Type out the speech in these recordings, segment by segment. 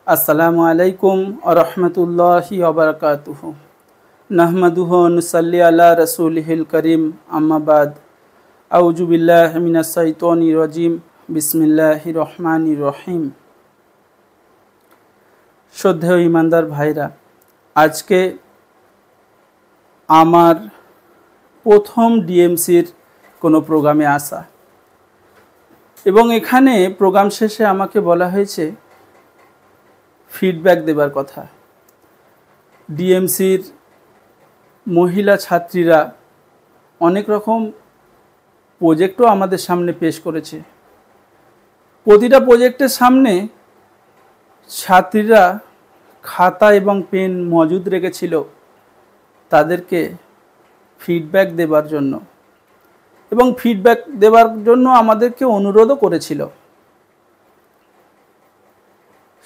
আসসালামু আলাইকুম ওয়া রাহমাতুল্লাহি ওয়া বারাকাতুহু। নাহমাদুহু ওয়া নুসাল্লি আলা রাসূলিহিল কারীম, আম্মা বাদ। আউযু বিল্লাহি মিনাশ শাইতানির রাজীম। বিসমিল্লাহির রহমানির রহিম। শ্রদ্ধেয় ইমানদার ভাইরা, আজকে আমার প্রথম ডিএমসির কোনো প্রোগ্রামে আসা, এবং এখানে প্রোগ্রাম শেষে আমাকে বলা হয়েছে ফিডব্যাক দেবার কথা। ডিএমসির মহিলা ছাত্রীরা অনেক রকম প্রজেক্টও আমাদের সামনে পেশ করেছে। প্রতিটা প্রজেক্টের সামনে ছাত্রীরা খাতা এবং পেন মজুদ রেখেছিল তাদেরকে ফিডব্যাক দেবার জন্য, এবং ফিডব্যাক দেবার জন্য আমাদেরকে অনুরোধও করেছিল।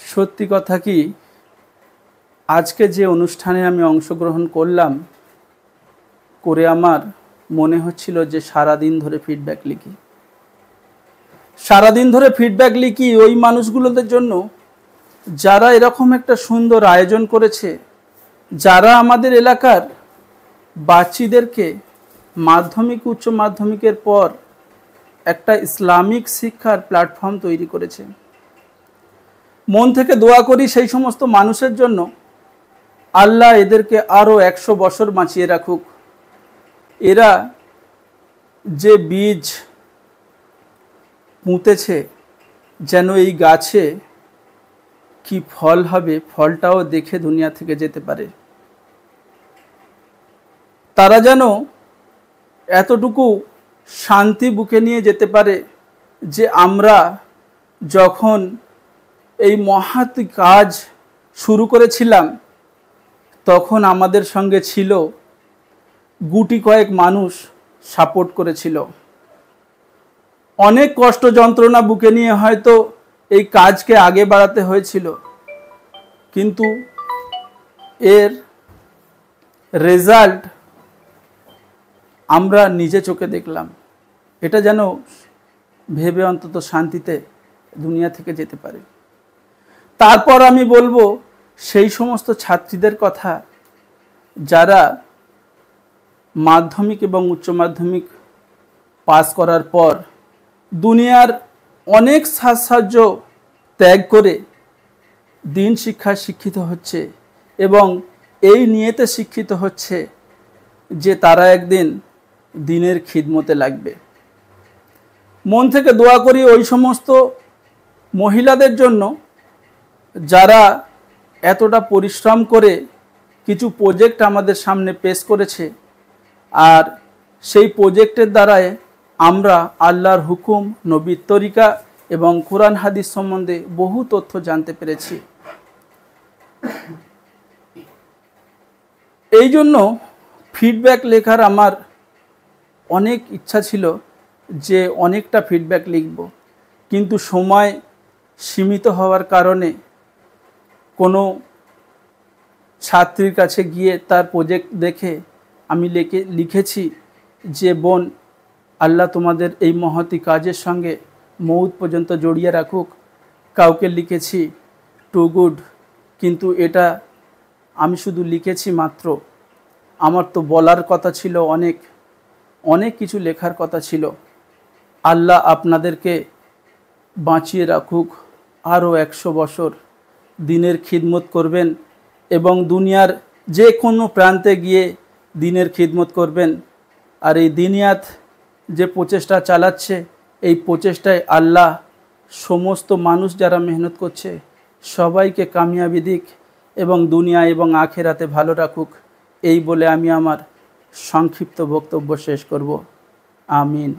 সত্যি কথা কি, আজকে যে অনুষ্ঠানে আমি অংশগ্রহণ করলাম, করে আমার মনে হচ্ছিল যে সারাদিন ধরে ফিডব্যাক লিখি। সারাদিন ধরে ফিডব্যাক লিখি ওই মানুষগুলোদের জন্য যারা এরকম একটা সুন্দর আয়োজন করেছে, যারা আমাদের এলাকার বাচ্চাদেরকে মাধ্যমিক উচ্চ মাধ্যমিকের পর একটা ইসলামিক শিক্ষার প্ল্যাটফর্ম তৈরি করেছে। মন থেকে দোয়া করি সেই সমস্ত মানুষের জন্য, আল্লাহ এদেরকে আরও 100 বছর বাঁচিয়ে রাখুক। এরা যে বীজ পুঁতেছে, যেন এই গাছে কি ফল হবে ফলটাও দেখে দুনিয়া থেকে যেতে পারে। তারা যেন এতটুকু শান্তি বুকে নিয়ে যেতে পারে যে আমরা যখন এই মহৎ কাজ শুরু করেছিলাম তখন আমাদের সঙ্গে ছিল গুটি কয়েক মানুষ সাপোর্ট করেছিল। অনেক কষ্ট যন্ত্রণা বুকে নিয়ে হয়তো এই কাজকে আগে বাড়াতে হয়েছিল, কিন্তু এর রেজাল্ট আমরা নিজে চোখে দেখলাম। এটা যেন ভেবে অন্তত শান্তিতে দুনিয়া থেকে যেতে পারে। তারপর আমি বলবো সেই সমস্ত ছাত্রীদের কথা যারা মাধ্যমিক এবং উচ্চ মাধ্যমিক পাস করার পর দুনিয়ার অনেক সাহায্য ত্যাগ করে দিন শিক্ষায় শিক্ষিত হচ্ছে, এবং এই নিয়েতে শিক্ষিত হচ্ছে যে তারা একদিন দিনের খিদমতে লাগবে। মন থেকে দোয়া করি ওই সমস্ত মহিলাদের জন্য যারা এতটা পরিশ্রম করে কিছু প্রজেক্ট আমাদের সামনে পেশ করেছে, আর সেই প্রজেক্টের দ্বারায় আমরা আল্লাহর হুকুম, নবীর তরিকা এবং কোরআন হাদিস সম্বন্ধে বহু তথ্য জানতে পেরেছি। এই জন্য ফিডব্যাক লেখার আমার অনেক ইচ্ছা ছিল যে অনেকটা ফিডব্যাক লিখব, কিন্তু সময় সীমিত হওয়ার কারণে কোনো ছাত্রীর কাছে গিয়ে তার প্রজেক্ট দেখে আমি লিখেছি যে বোন, আল্লাহ তোমাদের এই মহতি কাজের সঙ্গে মৌত পর্যন্ত জড়িয়ে রাখুক। কাউকে লিখেছি টু গুড, কিন্তু এটা আমি শুধু লিখেছি মাত্র। আমার তো বলার কথা ছিল অনেক অনেক কিছু লেখার কথা ছিল। আল্লাহ আপনাদেরকে বাঁচিয়ে রাখুক, আরও 100 বছর দিনের খিদমত করবেন এবং দুনিয়ার যে কোনো প্রান্তে গিয়ে দিনের খিদমত করবেন। আর এই দিনিয়াত যে প্রচেষ্টা চালাচ্ছে, এই প্রচেষ্টায় আল্লাহ সমস্ত মানুষ যারা মেহনত করছে সবাইকে কামিয়াবি দিক এবং দুনিয়া এবং আখেরাতে ভালো রাখুক। এই বলে আমি আমার সংক্ষিপ্ত বক্তব্য শেষ করব। আমিন।